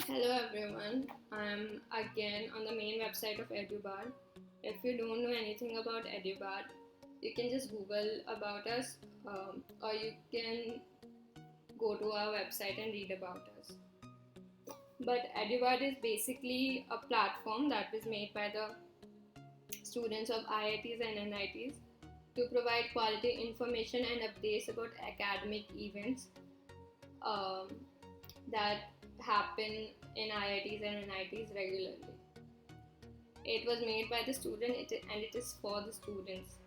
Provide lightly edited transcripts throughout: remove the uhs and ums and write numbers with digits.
Hello everyone, I'm again on the main website of EduBar. If you don't know anything about EduBar, you can just Google about us or you can go to our website and read about us. But EduBar is basically a platform that was made by the students of IITs and NITs to provide quality information and updates about academic events um, that happen in IITs and NITs regularly. It was made by the student and it is for the students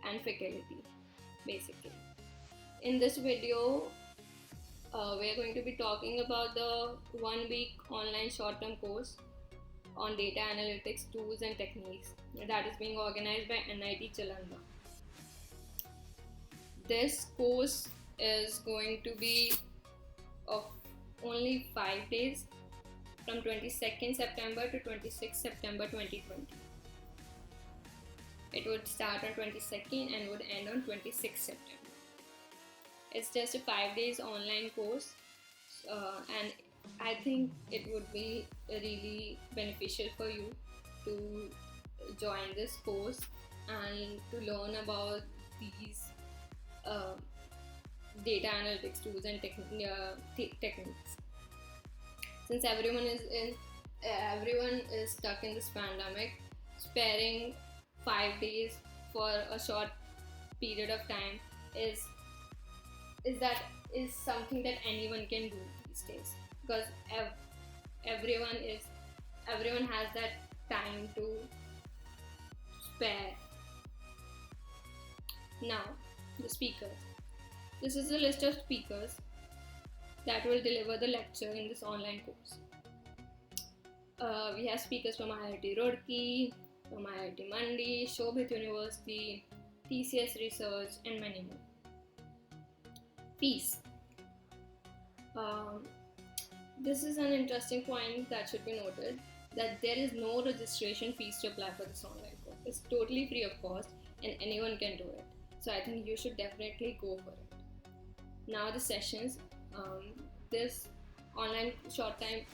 and faculty basically. In this video, we are going to be talking about the 1 week online short-term course on data analytics tools and techniques that is being organized by NIT Jalandhar. This course is going to be of only 5 days from 22nd September to 26th September 2020. It would start on 22nd and would end on 26th September. It's just a 5 days online course and I think it would be really beneficial for you to join this course and to learn about these data analytics tools and techniques. Since everyone is stuck in this pandemic, sparing 5 days for a short period of time is something that anyone can do these days, because everyone has that time to spare. Now, the speakers. This is a list of speakers that will deliver the lecture in this online course. We have speakers from IIT Roorkee, from IIT Mandi, Shobhit University, TCS Research, and many more. Fees. This is an interesting point that should be noted, that there is no registration fees to apply for this online course. It's totally free of cost and anyone can do it. So I think you should definitely go for it. Now the sessions. This online short-term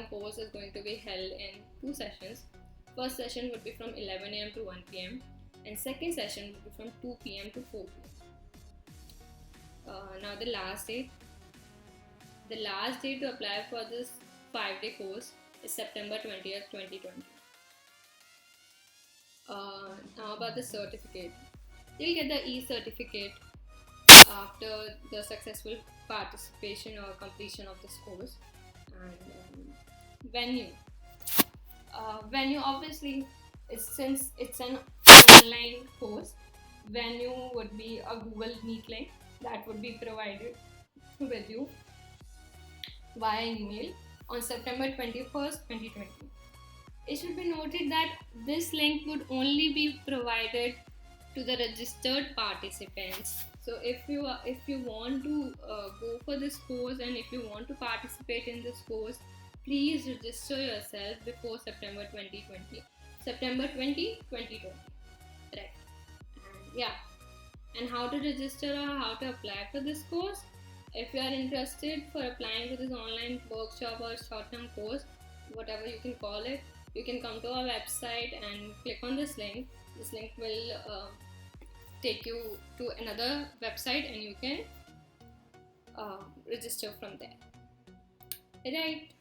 course is going to be held in 2 sessions. First session would be from 11 a.m. to 1 p.m. and second session would be from 2 p.m. to 4 p.m. Now the last date to apply for this 5-day course is September 20th, 2020. Now about the certificate. You'll get the e-certificate after the successful participation or completion of this course. And venue obviously, since it's an online course, venue would be a Google Meet link that would be provided with you via email on September 21st, 2020. It should be noted that this link would only be provided to the registered participants. So if you want to go for this course and if you want to participate in this course, please register yourself before September 20, 2020. Right. And how to register or how to apply for this course? If you are interested for applying for this online workshop or short-term course, whatever you can call it, you can come to our website and click on this link. This link will take you to another website and you can register from there. Right.